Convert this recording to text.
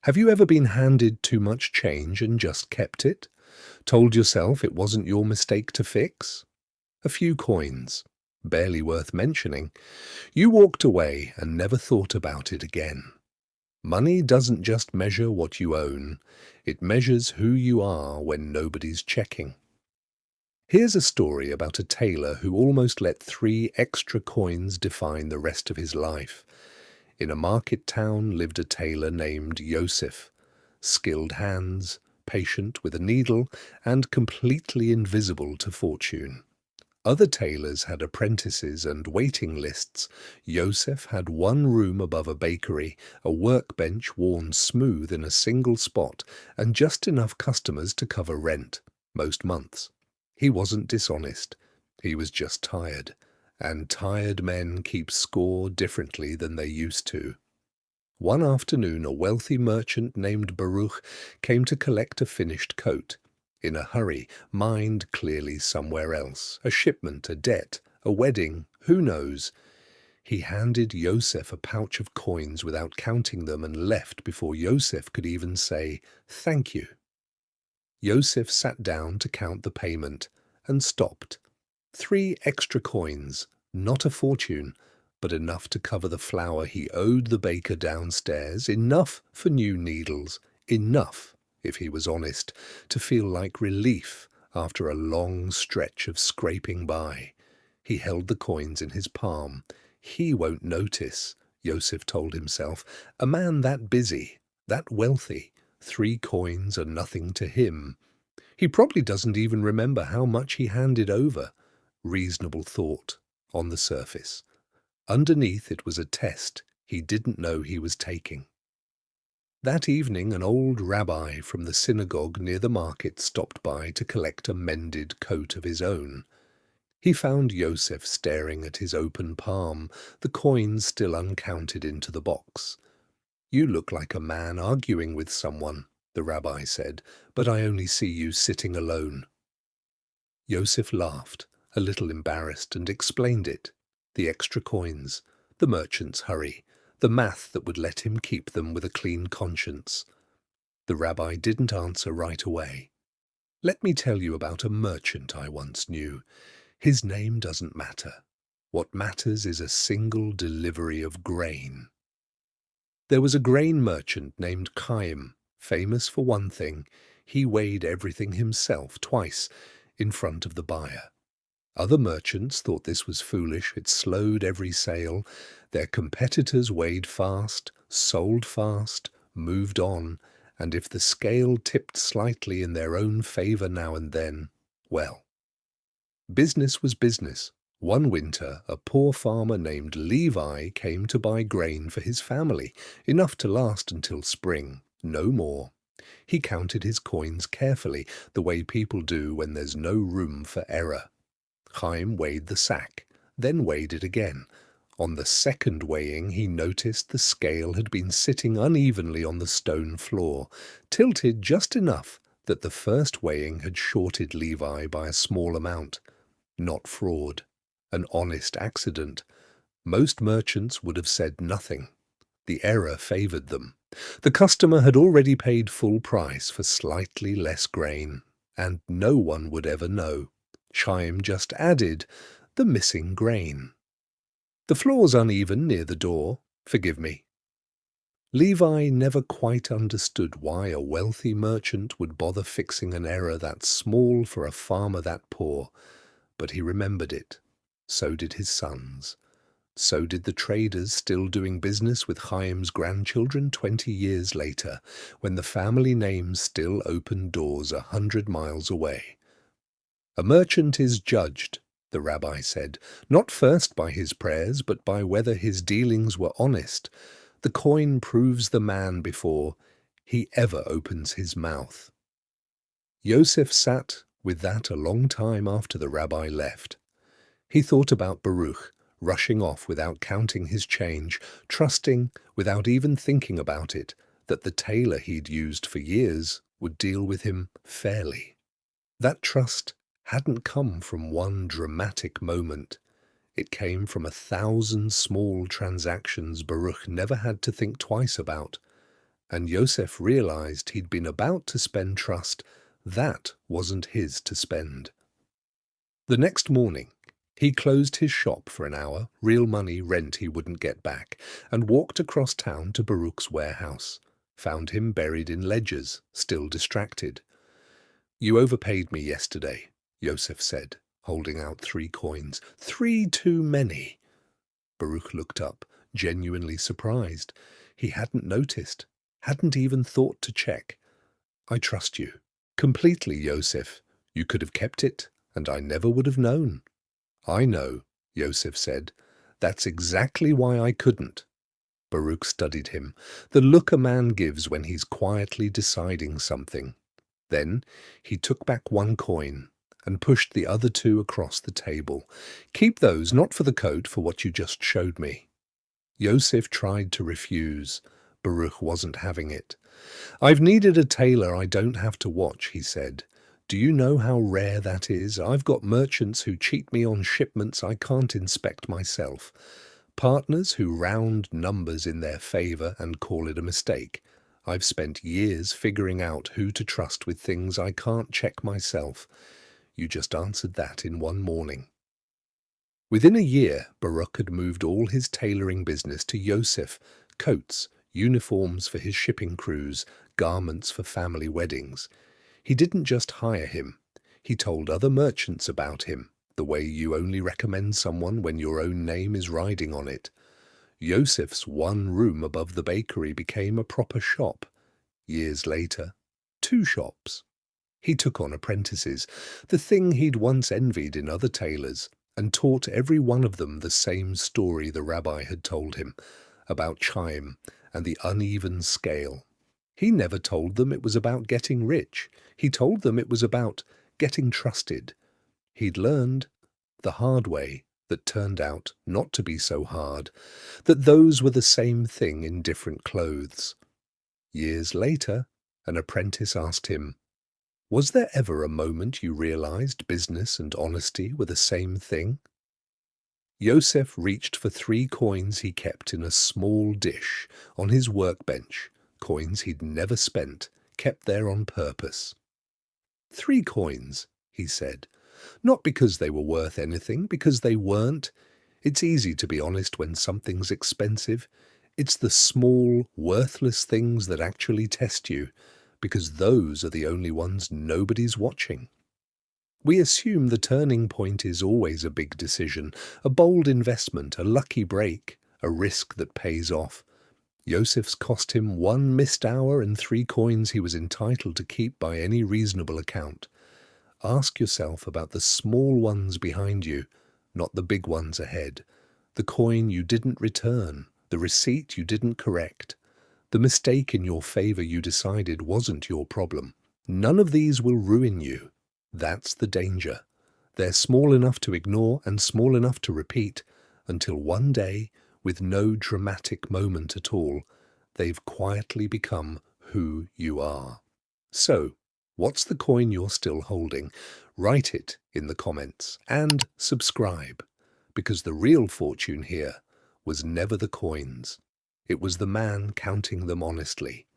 Have you ever been handed too much change and just kept it? Told yourself it wasn't your mistake to fix? A few coins, barely worth mentioning. You walked away and never thought about it again. Money doesn't just measure what you own, it measures who you are when nobody's checking. Here's a story about a tailor who almost let 3 extra coins define the rest of his life. In a market town lived a tailor named Yosef. Skilled hands, patient with a needle, and completely invisible to fortune. Other tailors had apprentices and waiting lists. Yosef had one room above a bakery, a workbench worn smooth in a single spot, and just enough customers to cover rent, most months. He wasn't dishonest. He was just tired. And tired men keep score differently than they used to. One afternoon, a wealthy merchant named Baruch came to collect a finished coat. In a hurry, mind clearly somewhere else. A shipment, a debt, a wedding, who knows? He handed Yosef a pouch of coins without counting them and left before Yosef could even say, "Thank you." Yosef sat down to count the payment and stopped. 3 extra coins, not a fortune, but enough to cover the flour he owed the baker downstairs, enough for new needles, enough, if he was honest, to feel like relief after a long stretch of scraping by. He held the coins in his palm. He won't notice, Yosef told himself. A man that busy, that wealthy, 3 coins are nothing to him. He probably doesn't even remember how much he handed over. Reasonable thought, on the surface. Underneath it was a test he didn't know he was taking. That evening an old rabbi from the synagogue near the market stopped by to collect a mended coat of his own. He found Yosef staring at his open palm, the coins still uncounted into the box. "You look like a man arguing with someone," the rabbi said, "but I only see you sitting alone." Yosef laughed, a little embarrassed, and explained it. The extra coins, the merchant's hurry, the math that would let him keep them with a clean conscience. The rabbi didn't answer right away. "Let me tell you about a merchant I once knew. His name doesn't matter. What matters is a single delivery of grain." There was a grain merchant named Chaim, famous for one thing. He weighed everything himself twice in front of the buyer. Other merchants thought this was foolish. It slowed every sale. Their competitors weighed fast, sold fast, moved on, and if the scale tipped slightly in their own favor now and then, well. Business was business. One winter, a poor farmer named Levi came to buy grain for his family, enough to last until spring, no more. He counted his coins carefully, the way people do when there's no room for error. Chaim weighed the sack, then weighed it again. On the second weighing, he noticed the scale had been sitting unevenly on the stone floor, tilted just enough that the first weighing had shorted Levi by a small amount. Not fraud. An honest accident. Most merchants would have said nothing. The error favored them. The customer had already paid full price for slightly less grain, and no one would ever know. Chaim just added the missing grain. "The floor's uneven near the door. Forgive me." Levi never quite understood why a wealthy merchant would bother fixing an error that small for a farmer that poor, but he remembered it. So did his sons. So did the traders still doing business with Chaim's grandchildren 20 years later, when the family names still opened doors 100 miles away. "A merchant is judged," the rabbi said, "not first by his prayers, but by whether his dealings were honest. The coin proves the man before he ever opens his mouth." Yosef sat with that a long time after the rabbi left. He thought about Baruch, rushing off without counting his change, trusting, without even thinking about it, that the tailor he'd used for years would deal with him fairly. That trust hadn't come from one dramatic moment. It came from 1,000 small transactions Baruch never had to think twice about. And Yosef realized he'd been about to spend trust that wasn't his to spend. The next morning, he closed his shop for an hour, real money rent he wouldn't get back, and walked across town to Baruch's warehouse. Found him buried in ledgers, still distracted. "You overpaid me yesterday," Yosef said, holding out 3 coins. "3 too many." Baruch looked up, genuinely surprised. He hadn't noticed, hadn't even thought to check. "I trust you. Completely, Yosef. You could have kept it, and I never would have known." "I know," Yosef said. "That's exactly why I couldn't." Baruch studied him, the look a man gives when he's quietly deciding something. Then he took back 1 coin and pushed the other 2 across the table. "Keep those, not for the coat, for what you just showed me." Yosef tried to refuse. Baruch wasn't having it. "I've needed a tailor I don't have to watch," he said. "Do you know how rare that is? I've got merchants who cheat me on shipments I can't inspect myself. Partners who round numbers in their favor and call it a mistake. I've spent years figuring out who to trust with things I can't check myself. You just answered that in 1 morning." Within a year, Baruch had moved all his tailoring business to Yosef: coats, uniforms for his shipping crews, garments for family weddings. He didn't just hire him. He told other merchants about him, the way you only recommend someone when your own name is riding on it. Yosef's 1 room above the bakery became a proper shop. Years later, 2 shops. He took on apprentices, the thing he'd once envied in other tailors, and taught every one of them the same story the rabbi had told him, about chime and the uneven scale. He never told them it was about getting rich. He told them it was about getting trusted. He'd learned, the hard way, that turned out not to be so hard, that those were the same thing in different clothes. Years later, an apprentice asked him, "Was there ever a moment you realized business and honesty were the same thing?" Yosef reached for 3 coins he kept in a small dish on his workbench, coins he'd never spent, kept there on purpose. "3 coins," he said. "Not because they were worth anything, because they weren't. It's easy to be honest when something's expensive. It's the small, worthless things that actually test you, because those are the only ones nobody's watching." We assume the turning point is always a big decision, a bold investment, a lucky break, a risk that pays off. Yosef's cost him 1 missed hour and 3 coins he was entitled to keep by any reasonable account. Ask yourself about the small ones behind you, not the big ones ahead. The coin you didn't return, the receipt you didn't correct, the mistake in your favor you decided wasn't your problem. None of these will ruin you. That's the danger. They're small enough to ignore and small enough to repeat, until one day, with no dramatic moment at all, they've quietly become who you are. So, what's the coin you're still holding? Write it in the comments and subscribe, because the real fortune here was never the coins. It was the man counting them honestly.